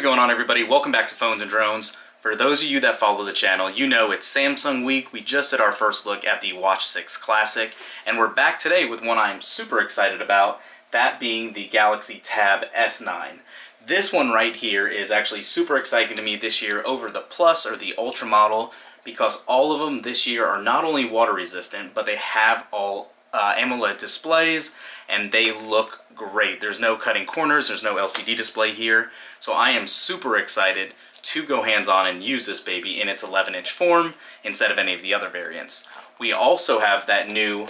going on, everybody? Welcome back to Phones and Drones. For those of you that follow the channel, you know it's Samsung week. We just did our first look at the Watch 6 Classic, and we're back today with one I'm super excited about, that being the Galaxy Tab S9. This one right here is actually super exciting to me this year over the Plus or the Ultra model, because all of them this year are not only water resistant, but they have all AMOLED displays, and they look great. There's no cutting corners, there's no LCD display here, so I am super excited to go hands-on and use this baby in its 11-inch form instead of any of the other variants. We also have that new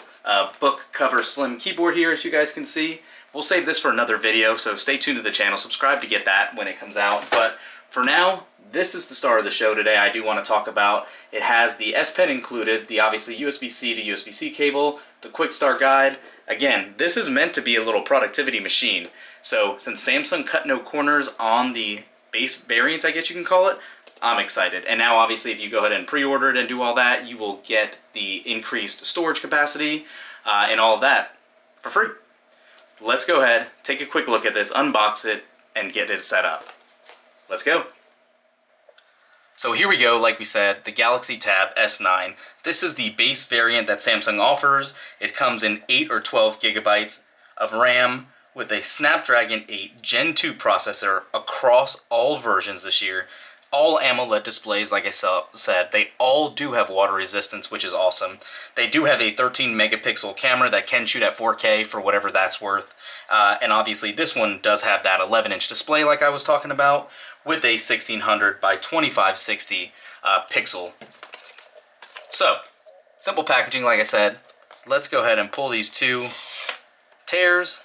book cover slim keyboard here, as you guys can see. We'll save this for another video, so stay tuned to the channel, subscribe to get that when it comes out, but for now, this is the star of the show today. I do want to talk about, it has the S Pen included, the obviously USB-C to USB-C cable, the quick start guide. Again, this is meant to be a little productivity machine. So since Samsung cut no corners on the base variant, I guess you can call it, I'm excited. And now obviously if you go ahead and pre-order it and do all that, you will get the increased storage capacity and all of that for free. Let's go ahead, take a quick look at this, unbox it, and get it set up. Let's go. So here we go, like we said, the Galaxy Tab S9. This is the base variant that Samsung offers. It comes in 8 or 12 gigabytes of RAM with a Snapdragon 8 Gen 2 processor across all versions this year. All AMOLED displays, like I said, they all do have water resistance, which is awesome. They do have a 13 megapixel camera that can shoot at 4K for whatever that's worth. And obviously this one does have that 11-inch display like I was talking about, with a 1600 by 2560 pixel. So, simple packaging like I said. Let's go ahead and pull these two tears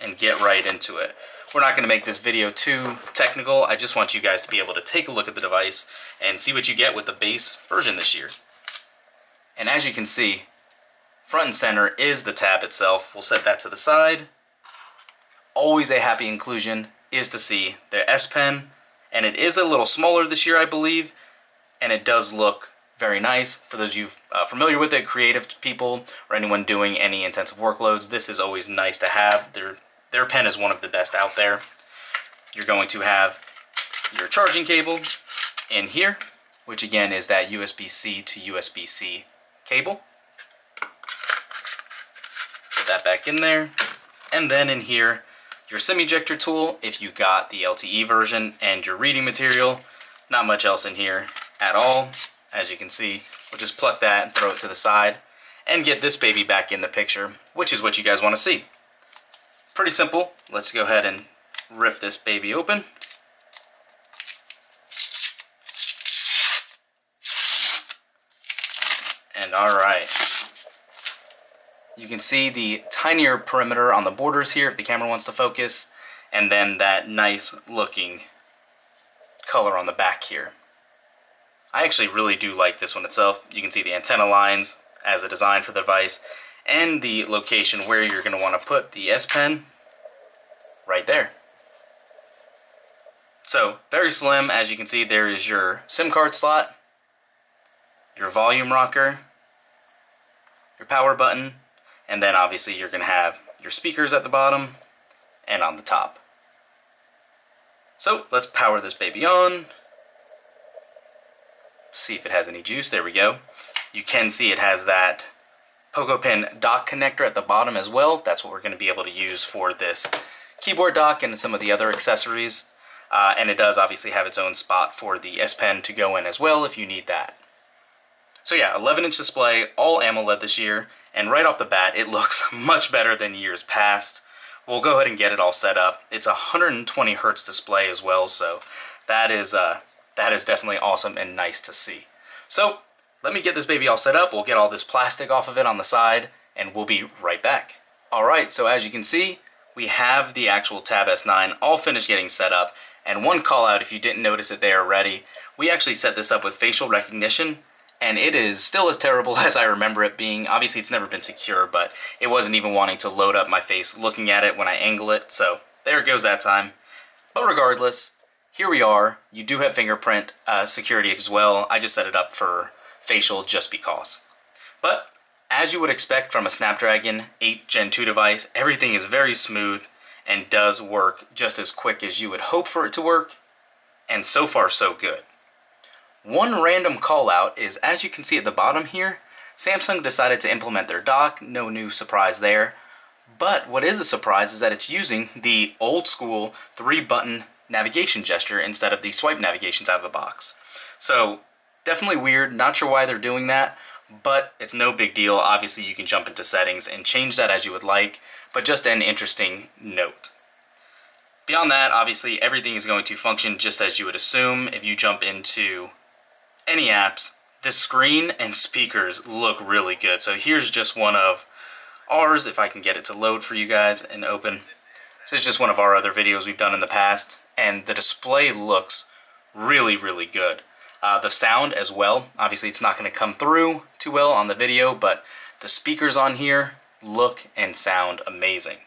and get right into it. We're not going to make this video too technical. I just want you guys to be able to take a look at the device and see what you get with the base version this year. And as you can see, front and center is the tab itself. We'll set that to the side. Always a happy inclusion is to see their S Pen, and it is a little smaller this year, I believe, and it does look very nice. For those of you familiar with it, creative people, or anyone doing any intensive workloads, this is always nice to have. Their pen is one of the best out there. You're going to have your charging cable in here, which again is that USB-C to USB-C cable. Put that back in there, and then in here, your SIM ejector tool if you got the LTE version, and your reading material. Not much else in here at all. As you can see, we'll just pluck that and throw it to the side and get this baby back in the picture, which is what you guys want to see. Pretty simple. Let's go ahead and rip this baby open. And alright. You can see the tinier perimeter on the borders here if the camera wants to focus, and then that nice looking color on the back here. I actually really do like this one itself. You can see the antenna lines as a design for the device, and the location where you're going to want to put the S Pen right there. So very slim. As you can see, there is your SIM card slot, your volume rocker, your power button, and then obviously you're going to have your speakers at the bottom and on the top. So let's power this baby on. See if it has any juice. There we go. You can see it has that Poco Pin dock connector at the bottom as well. That's what we're going to be able to use for this keyboard dock and some of the other accessories. And it does obviously have its own spot for the S Pen to go in as well if you need that. So yeah, 11-inch display, all AMOLED this year, and right off the bat it looks much better than years past. We'll go ahead and get it all set up. It's a 120 Hz display as well, so that is definitely awesome and nice to see. So let me get this baby all set up. We'll get all this plastic off of it on the side, and we'll be right back. Alright, so as you can see, we have the actual Tab S9 all finished getting set up, and one call out if you didn't notice it there already, we actually set this up with facial recognition, and it is still as terrible as I remember it being. Obviously it's never been secure, but it wasn't even wanting to load up my face looking at it when I angle it, so there it goes that time. But regardless, here we are. You do have fingerprint security as well. I just set it up for facial just because. But as you would expect from a Snapdragon 8 Gen 2 device, everything is very smooth and does work just as quick as you would hope for it to work. and so far so good. One random call out is, as you can see at the bottom here, Samsung decided to implement their dock, no new surprise there. But what is a surprise is that it's using the old school 3-button navigation gesture instead of the swipe navigations out of the box. So definitely weird, not sure why they're doing that, but it's no big deal. Obviously you can jump into settings and change that as you would like, but just an interesting note. Beyond that, obviously everything is going to function just as you would assume. If you jump into any apps, the screen and speakers look really good. So here's just one of ours, if I can get it to load for you guys and open. This is just one of our other videos we've done in the past, and the display looks really, really good. The sound as well, obviously it's not going to come through too well on the video, but the speakers on here look and sound amazing.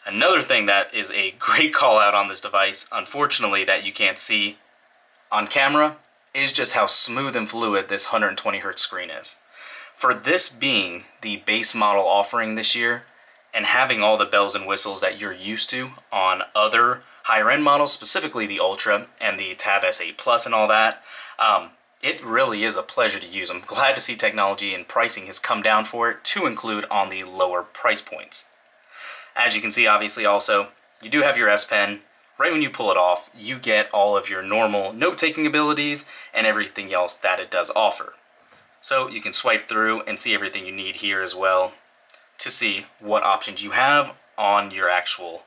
Another thing that is a great call out on this device, unfortunately that you can't see on camera, is just how smooth and fluid this 120 Hz screen is. For this being the base model offering this year, and having all the bells and whistles that you're used to on other higher end models, specifically the Ultra and the Tab S8 Plus and all that, it really is a pleasure to use. I'm glad to see technology and pricing has come down for it to include on the lower price points. As you can see, obviously also, you do have your S Pen. Right when you pull it off, you get all of your normal note-taking abilities and everything else that it does offer. So you can swipe through and see everything you need here as well to see what options you have on your actual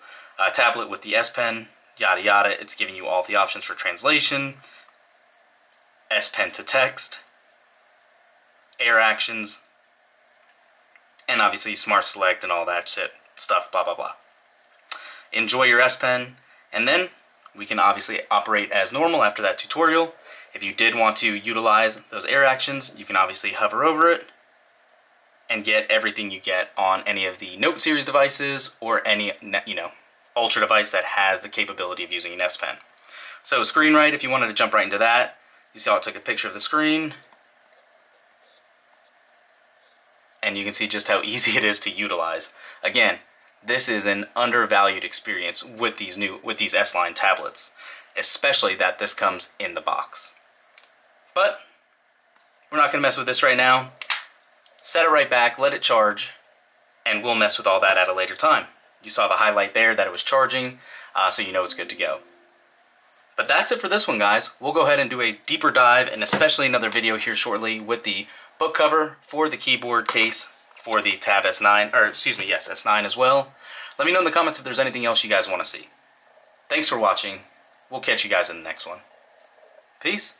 tablet with the S Pen, yada yada. It's giving you all the options for translation, S Pen to text, air actions, and obviously Smart Select and all that shit stuff, blah blah blah. Enjoy your S Pen, and then we can obviously operate as normal after that tutorial. If you did want to utilize those air actions, you can obviously hover over it and get everything you get on any of the Note series devices or any, Ultra device that has the capability of using an S Pen. So screen write, if you wanted to jump right into that, you saw it took a picture of the screen, and you can see just how easy it is to utilize. Again, this is an undervalued experience with these S-Line tablets, especially that this comes in the box. But we're not going to mess with this right now. Set it right back, let it charge, and we'll mess with all that at a later time. You saw the highlight there that it was charging, so you know it's good to go. But that's it for this one, guys. We'll go ahead and do a deeper dive, and especially another video here shortly with the book cover for the keyboard case for the Tab S9, or excuse me, yes, S9 as well. Let me know in the comments if there's anything else you guys want to see. Thanks for watching. We'll catch you guys in the next one. Peace.